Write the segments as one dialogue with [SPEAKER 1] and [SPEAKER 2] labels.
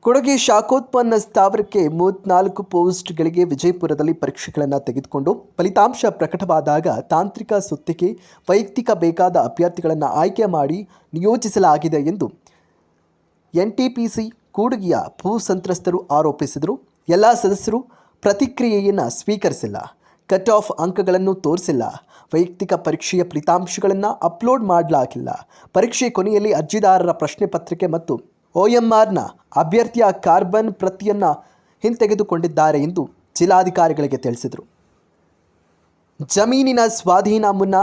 [SPEAKER 1] ಕೊಡಗಿ ಶಾಖೋತ್ಪನ್ನ ಸ್ಥಾವರಕ್ಕೆ 34 ಪೋಸ್ಟ್ಗಳಿಗೆ ವಿಜಯಪುರದಲ್ಲಿ ಪರೀಕ್ಷೆಗಳನ್ನು ತೆಗೆದುಕೊಂಡು ಫಲಿತಾಂಶ ಪ್ರಕಟವಾದಾಗ ತಾಂತ್ರಿಕ ಸುತ್ತಿಗೆ ವೈಯಕ್ತಿಕ ಬೇಕಾದ ಅಭ್ಯರ್ಥಿಗಳನ್ನು ಆಯ್ಕೆ ಮಾಡಿ ನಿಯೋಜಿಸಲಾಗಿದೆ ಎಂದು ಎನ್ಟಿಪಿಸಿ ಕೂಡಗಿಯ ಭೂ ಸಂತ್ರಸ್ತರು ಆರೋಪಿಸಿದರು. ಎಲ್ಲ ಸದಸ್ಯರು ಪ್ರತಿಕ್ರಿಯೆಯನ್ನು ಸ್ವೀಕರಿಸಿಲ್ಲ, ಕಟ್ ಆಫ್ ಅಂಕಗಳನ್ನು ತೋರಿಸಿಲ್ಲ, ವೈಯಕ್ತಿಕ ಪರೀಕ್ಷೆಯ ಫಲಿತಾಂಶಗಳನ್ನು ಅಪ್ಲೋಡ್ ಮಾಡಲಾಗಿಲ್ಲ. ಪರೀಕ್ಷೆ ಕೊನೆಯಲ್ಲಿ ಅರ್ಜಿದಾರರ ಪ್ರಶ್ನೆ ಪತ್ರಿಕೆ ಮತ್ತು OMRನ ಅಭ್ಯರ್ಥಿಯ ಕಾರ್ಬನ್ ಪ್ರತಿಯನ್ನು ಹಿಂತೆಗೆದುಕೊಂಡಿದ್ದಾರೆ ಎಂದು ಜಿಲ್ಲಾಧಿಕಾರಿಗಳಿಗೆ ತಿಳಿಸಿದರು. ಜಮೀನಿನ ಸ್ವಾಧೀನ ಮುನ್ನ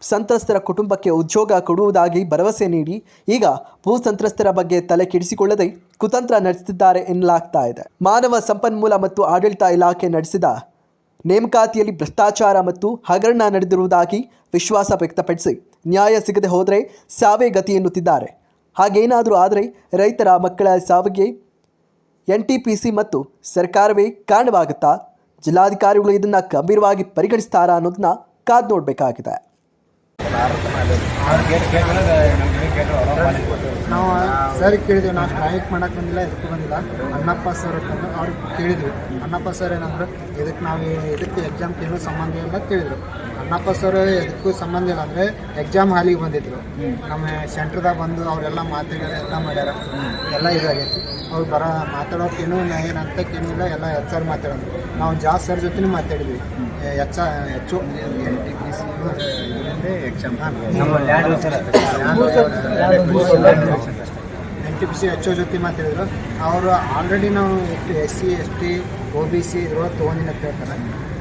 [SPEAKER 1] ಸಂತ್ರಸ್ತರ ಕುಟುಂಬಕ್ಕೆ ಉದ್ಯೋಗ ಕೊಡುವುದಾಗಿ ಭರವಸೆ ನೀಡಿ ಈಗ ಭೂ ಸಂತ್ರಸ್ತರ ಬಗ್ಗೆ ತಲೆ ಕೆಡಿಸಿಕೊಳ್ಳದೆ ಕುತಂತ್ರ ನಡೆಸುತ್ತಿದ್ದಾರೆ ಎನ್ನಲಾಗ್ತಾ ಇದೆ. ಮಾನವ ಸಂಪನ್ಮೂಲ ಮತ್ತು ಆಡಳಿತ ಇಲಾಖೆ ನಡೆಸಿದ ನೇಮಕಾತಿಯಲ್ಲಿ ಭ್ರಷ್ಟಾಚಾರ ಮತ್ತು ಹಗರಣ ನಡೆದಿರುವುದಾಗಿ ವಿಶ್ವಾಸ ವ್ಯಕ್ತಪಡಿಸಿ ನ್ಯಾಯ ಸಿಗದೆ ಹೋದರೆ ಸಾವೇ ಗತಿ ಎನ್ನುತ್ತಿದ್ದಾರೆ. ಹಾಗೇನಾದರೂ ಆದರೆ ರೈತರ ಮಕ್ಕಳ ಸಾವಿಗೆ NTPC ಮತ್ತು ಸರ್ಕಾರವೇ ಕಾರಣವಾಗುತ್ತಾ? ಜಿಲ್ಲಾಧಿಕಾರಿಗಳು ಇದನ್ನು ಗಂಭೀರವಾಗಿ ಪರಿಗಣಿಸ್ತಾರಾ ಅನ್ನೋದನ್ನ ಕಾದು ನೋಡಬೇಕಾಗಿದೆ.
[SPEAKER 2] ನಾವು ಸರ್ ಕೇಳಿದ್ವಿ, ನಾವು ಸ್ಟ್ರೈಕ್ ಮಾಡೋಕ್ಕೆ ಬಂದಿಲ್ಲ, ಇದಕ್ಕೂ ಬಂದಿಲ್ಲ. ಅಣ್ಣಪ್ಪ ಸರ್ ಅಂತಂದ್ರೆ ಅವ್ರಿಗೆ ಕೇಳಿದ್ವಿ. ಅಣ್ಣಪ್ಪ ಸರ್ ಏನಂದ್ರೆ ಇದಕ್ಕೆ ನಾವು ಇದಕ್ಕೆ ಎಕ್ಸಾಮ್ಗೆ ಏನೂ ಸಂಬಂಧ ಇಲ್ಲ ಕೇಳಿದ್ರು. ಅಣ್ಣಪ್ಪ ಸರ್ ಇದಕ್ಕೂ ಸಂಬಂಧ ಇಲ್ಲ ಅಂದರೆ ಎಕ್ಸಾಮ್ ಹಾಲಿಗೆ ಬಂದಿದ್ರು. ನಮ್ಮ ಸೆಂಟ್ರದಾಗ ಬಂದು ಅವರೆಲ್ಲ ಮಾತಾಡ್ಯಾರ, ಎಲ್ಲ ಮಾಡ್ಯಾರ, ಎಲ್ಲ ಇದಾಗೈತಿ. ಅವ್ರು ಮಾತಾಡೋಕ್ಕೇನು ಏನಂತಕ್ಕೇನೂ ಇಲ್ಲ, ಎಲ್ಲ HR ಮಾತಾಡೋದು. ನಾವು ಜಾಸ್ ಸರ್ ಜೊತೆ ಮಾತಾಡಿದ್ವಿ. ಹೆಚ್ಚು NTPC HO ಜೊತೆ ಮಾತಾಡಿದ್ರು. ಅವರು ಆಲ್ರೆಡಿ ನಾವು SC ST OBC ಇದ್ರೊಳಗೆ ತೊಗೊಂಡಿನ ಹೇಳ್ತಾರೆ.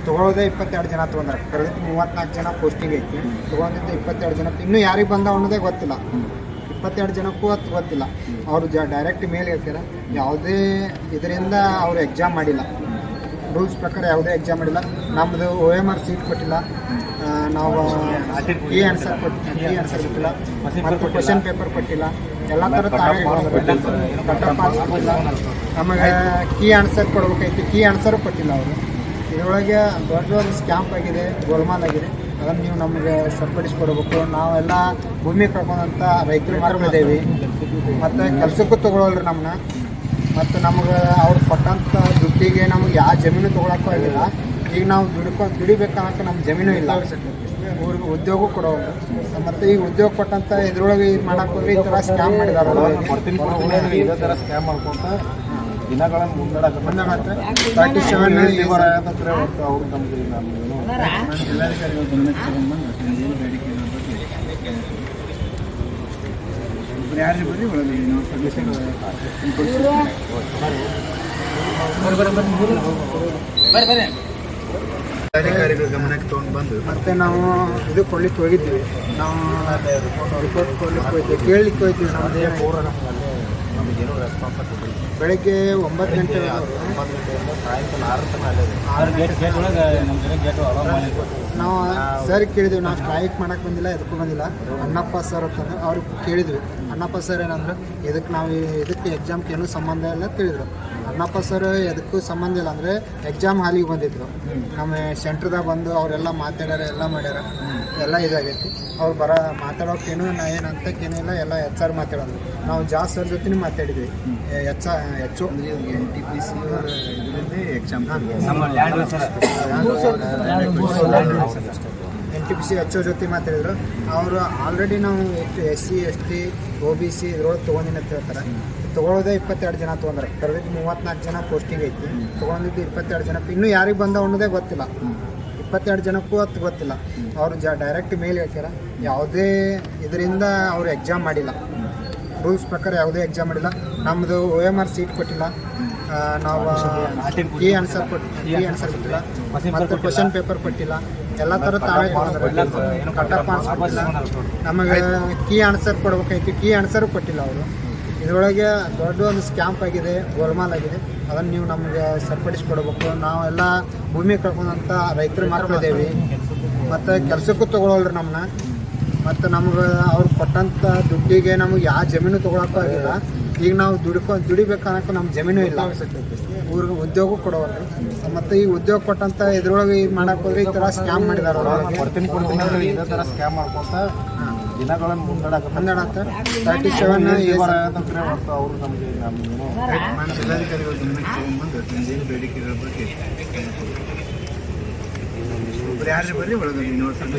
[SPEAKER 2] ತೊಗೊಳೋದೇ 22 ಜನ ತೊಗೊಂಡ್ರೆ, ಕರೆದಿದ್ದು 34 ಜನ ಪೋಸ್ಟಿಂಗ್ ಐತಿ. ತೊಗೊಂಡಿದ್ದು 22 ಜನ, ಇನ್ನೂ ಯಾರಿಗೆ ಬಂದ ಅನ್ನೋದೇ ಗೊತ್ತಿಲ್ಲ. 22 ಜನಕ್ಕೂ ಅದು ಗೊತ್ತಿಲ್ಲ. ಅವರು ಡೈರೆಕ್ಟ್ ಮೇಲ್ ಹೇಳ್ತಾರೆ, ಯಾವುದೇ ಇದರಿಂದ ಅವರು ಎಕ್ಸಾಮ್ ಮಾಡಿಲ್ಲ, ರೂಲ್ಸ್ ಪ್ರಕಾರ ಯಾವುದೇ ಎಕ್ಸಾಮ್ ಮಾಡಿಲ್ಲ. ನಮ್ಮದು OMR ಸೀಟ್ ಕೊಟ್ಟಿಲ್ಲ, ನಾವು ಕೀ ಆನ್ಸರ್ ಕೊಟ್ಟಿಲ್ಲ, ಮತ್ತು ಕ್ವಶನ್ ಪೇಪರ್ ಕೊಟ್ಟಿಲ್ಲ, ಎಲ್ಲ ಥರ ಪಾಸ್ ಕೊಟ್ಟಿಲ್ಲ. ನಮಗೆ ಕೀ ಆನ್ಸರ್ ಕೊಡ್ಬೇಕೈತಿ, ಕೀ ಆನ್ಸರು ಕೊಟ್ಟಿಲ್ಲ ಅವರು. ಇದರೊಳಗೆ ದೊಡ್ಡ ದೊಡ್ಡ ಸ್ಕ್ಯಾಂಪ್ ಆಗಿದೆ, ಗೋಲ್ಮಾಲ್ ಆಗಿದೆ. ಅದನ್ನು ನೀವು ನಮಗೆ ಸರಿಪಡಿಸ್ಕೊಡ್ಬೇಕು. ನಾವೆಲ್ಲ ಭೂಮಿ ಕಳ್ಕೊಂಡಂಥ ರೈತರು ಮಕ್ಕಳಿದ್ದೇವೆ, ಮತ್ತು ಕೆಲಸಕ್ಕೂ ತೊಗೊಳಲ್ರಿ ನಮ್ಮನ್ನ. ಮತ್ತು ನಮಗೆ ಅವ್ರು ಕೊಟ್ಟಂಥ ದುಡ್ಡಿಗೆ ನಮಗೆ ಯಾವ ಜಮೀನು ತೊಗೊಳಕ್ಕೂ ಆಗಿಲ್ಲ. ಈಗ ನಾವು ದುಡಿಬೇಕನ್ನೋಕೆ ನಮ್ಮ ಜಮೀನು ಇಲ್ಲ, ಊರಿಗೆ ಉದ್ಯೋಗ ಕೊಡೋದು. ಮತ್ತು ಈಗ ಉದ್ಯೋಗ ಕೊಟ್ಟಂಥ ಇದ್ರೊಳಗೆ ಇದು ಮಾಡಕ್ಕೆ ಹೋಗಿ ಈ ಥರ ಸ್ಕ್ಯಾಮ್ ಮಾಡಿದಾರೆ.
[SPEAKER 3] ಇದೇ ಥರ ಸ್ಕ್ಯಾಮ್ ಮಾಡ್ಕೊಂತ ದಿನಗಳನ್ನು ಮುಂದಾಡಕ್ಕೆ
[SPEAKER 2] 37
[SPEAKER 3] ಅವ್ರು ನಮಗೆ ಜಿಲ್ಲಾಧಿಕಾರಿಗಳು ಗಮನಕ್ಕೆ ತಗೊಂಡ್ಬಂದು ಯಾರು ಬರ್ರಿ ಒಳಗೆ ನಾವು ಸದಸ್ಯರು ಅಧಿಕಾರಿಗಳು ಗಮನಕ್ಕೆ ತೊಗೊಂಡು ಬಂದು
[SPEAKER 2] ಮತ್ತು ನಾವು ಇದು ಕೊಡ್ಲಿಕ್ಕೆ ಹೋಗಿದ್ವಿ. ನಾವು ರಿಪೋರ್ಟ್ ಕೊಡ್ಲಿಕ್ಕೆ ಹೋಗಿದ್ವಿ, ಕೇಳಲಿಕ್ಕೆ ಹೋಗಿದ್ವಿ. ನಮ್ಮದೇ
[SPEAKER 3] ನಮಗೇನು ರೆಸ್ಪಾನ್ಸ್ ಕೊಟ್ಟಿಲ್ಲ.
[SPEAKER 2] ಬೆಳಗ್ಗೆ 9 ಗಂಟೆ
[SPEAKER 3] ಗಂಟೆಯಿಂದ ಸಾಯಂಕಾಲ 6
[SPEAKER 2] ನಾವು ಸರ್ ಕೇಳಿದ್ವಿ. ನಾವು ಸ್ಟ್ರೈಕ್ ಮಾಡೋಕ್ಕೆ ಬಂದಿಲ್ಲ, ಇದಕ್ಕೂ ಬಂದಿಲ್ಲ. ಅಣ್ಣಪ್ಪ ಸರ್ ಅಂತಂದ್ರೆ ಅವ್ರಿಗೆ ಕೇಳಿದ್ವಿ. ಅಣ್ಣಪ್ಪ ಸರ್ ಏನಂದ್ರೆ ಇದಕ್ಕೆ ನಾವು ಇದಕ್ಕೆ ಎಕ್ಸಾಮ್ಗೆ ಏನೂ ಸಂಬಂಧ ಇಲ್ಲ ಕೇಳಿದ್ರು. ಅಣ್ಣಪ್ಪ ಸರ್ ಎದಕ್ಕೂ ಸಂಬಂಧ ಇಲ್ಲ ಅಂದರೆ ಎಕ್ಸಾಮ್ ಹಾಲಿಗೆ ಬಂದಿದ್ರು. ನಮ್ಮ ಸೆಂಟ್ರದಾಗ ಬಂದು ಅವರೆಲ್ಲ ಮಾತಾಡ್ಯಾರ, ಎಲ್ಲ ಮಾಡ್ಯಾರ, ಎಲ್ಲ ಇದಾಗೈತಿ. ಅವ್ರು ಮಾತಾಡೋಕ್ಕೇನು ಏನಂತಕ್ಕೇನೂ ಇಲ್ಲ, ಎಲ್ಲ HR ಮಾತಾಡೋದು. ನಾವು ಜಾಸ್ ಸರ್ ಜೊತೆ ಮಾತಾಡಿದ್ವಿ. HO
[SPEAKER 3] NTPC ಇದರಲ್ಲಿ ಎಕ್ಸಾಮ್
[SPEAKER 2] NTPC HO ಜೊತೆ ಮಾತಾಡಿದ್ರು. ಅವರು ಆಲ್ರೆಡಿ ನಾವು SC ST OBC ಇದ್ರೊಳಗೆ ತೊಗೊಂಡಿನ ಹೇಳ್ತಾರೆ. ತೊಗೊಳೋದೇ 22 ಜನ ತೊಗೊಂಡ್ರೆ, ಕರೆದಿದ್ದು 34 ಜನ ಪೋಸ್ಟಿಂಗ್ ಐತಿ. ತೊಗೊಂಡಿದ್ದು 22 ಜನ, ಇನ್ನೂ ಯಾರಿಗೆ ಬಂದ ಅನ್ನೋದೇ ಗೊತ್ತಿಲ್ಲ. 22 ಜನಕ್ಕೂ ಅದು ಗೊತ್ತಿಲ್ಲ. ಅವರು ಡೈರೆಕ್ಟ್ ಮೇಲ್ ಹೇಳ್ತಾರೆ, ಯಾವುದೇ ಇದರಿಂದ ಅವರು ಎಕ್ಸಾಮ್ ಮಾಡಿಲ್ಲ, ರೂಲ್ಸ್ ಪ್ರಕಾರ ಯಾವುದೇ ಎಕ್ಸಾಮ್ ಮಾಡಿಲ್ಲ. ನಮ್ಮದು OMR ಸೀಟ್ ಕೊಟ್ಟಿಲ್ಲ, ನಾವು ಕೀ ಆನ್ಸರ್ ಕೊಟ್ಟಿಲ್ಲ, ಮತ್ತು ಕ್ವಶನ್ ಪೇಪರ್ ಕೊಟ್ಟಿಲ್ಲ, ಎಲ್ಲ ಥರ ತಾವೇ ಕಟ್ಟಪ್ಪ ಕೊಟ್ಟಿಲ್ಲ. ನಮಗೆ ಕೀ ಆನ್ಸರ್ ಕೊಡ್ಬೇಕೈತಿ, ಕೀ ಆನ್ಸರು ಕೊಟ್ಟಿಲ್ಲ ಅವರು. ಇದರೊಳಗೆ ದೊಡ್ಡ ಒಂದು ಸ್ಕ್ಯಾಂಪ್ ಆಗಿದೆ, ಗೋಲ್ಮಾಲ್ ಆಗಿದೆ. ಅದನ್ನು ನೀವು ನಮಗೆ ಸರಿಪಡಿಸ್ಕೊಡ್ಬೇಕು. ನಾವೆಲ್ಲ ಭೂಮಿ ಕಳ್ಕೊಂಡಂಥ ರೈತರು ಮಕ್ಕಳಿದ್ದೇವೆ, ಮತ್ತು ಕೆಲಸಕ್ಕೂ ತೊಗೊಳಲ್ರಿ ನಮ್ಮನ್ನ. ಮತ್ತು ನಮ್ಗೆ ಅವ್ರು ಕೊಟ್ಟಂಥ ದುಡ್ಡಿಗೆ ನಮಗೆ ಯಾವ ಜಮೀನು ತೊಗೊಳಕ್ಕೂ ಆಗಿಲ್ಲ. ಈಗ ನಾವು ದುಡಿಬೇಕನ್ನೋಕ್ಕೂ ನಮ್ಮ ಜಮೀನು ಇಲ್ಲ, ಊರಿಗೆ ಉದ್ಯೋಗ ಕೊಡೋಲ್ರಿ. ಮತ್ತು ಈ ಉದ್ಯೋಗ ಕೊಟ್ಟಂಥ ಇದ್ರೊಳಗೆ ಇದು ಮಾಡಕ್ಕೆ ಹೋದ್ರೆ ಈ ಥರ ಸ್ಕ್ಯಾಮ್ ಮಾಡಿದಾರೆ.
[SPEAKER 3] ಕೊಡ್ತೀನಿ ಇದೇ ಥರ ಸ್ಕ್ಯಾಮ್ ಮಾಡ್ಕೊತ ದಿನಗಳನ್ನು ಮುಂದೂಡಕ್ಕೆ
[SPEAKER 2] ಮುಂದೂಡತ್ತೆ. 37
[SPEAKER 3] ಮತ್ತು ಅವರು ನಮಗೆ ನಮ್ಗೇನೋ ಜಿಲ್ಲಾಧಿಕಾರಿಗಳ ಗಮನಕ್ಕೆ ತೊಗೊಂಡ್ಬಂದು ನಮ್ದೇನು ಬೇಡಿಕೆಗಳ ಬಗ್ಗೆ ಯಾರು ಬರ್ರಿ ಒಳಗೆ ಯೂನಿವರ್ಸಿಟಿ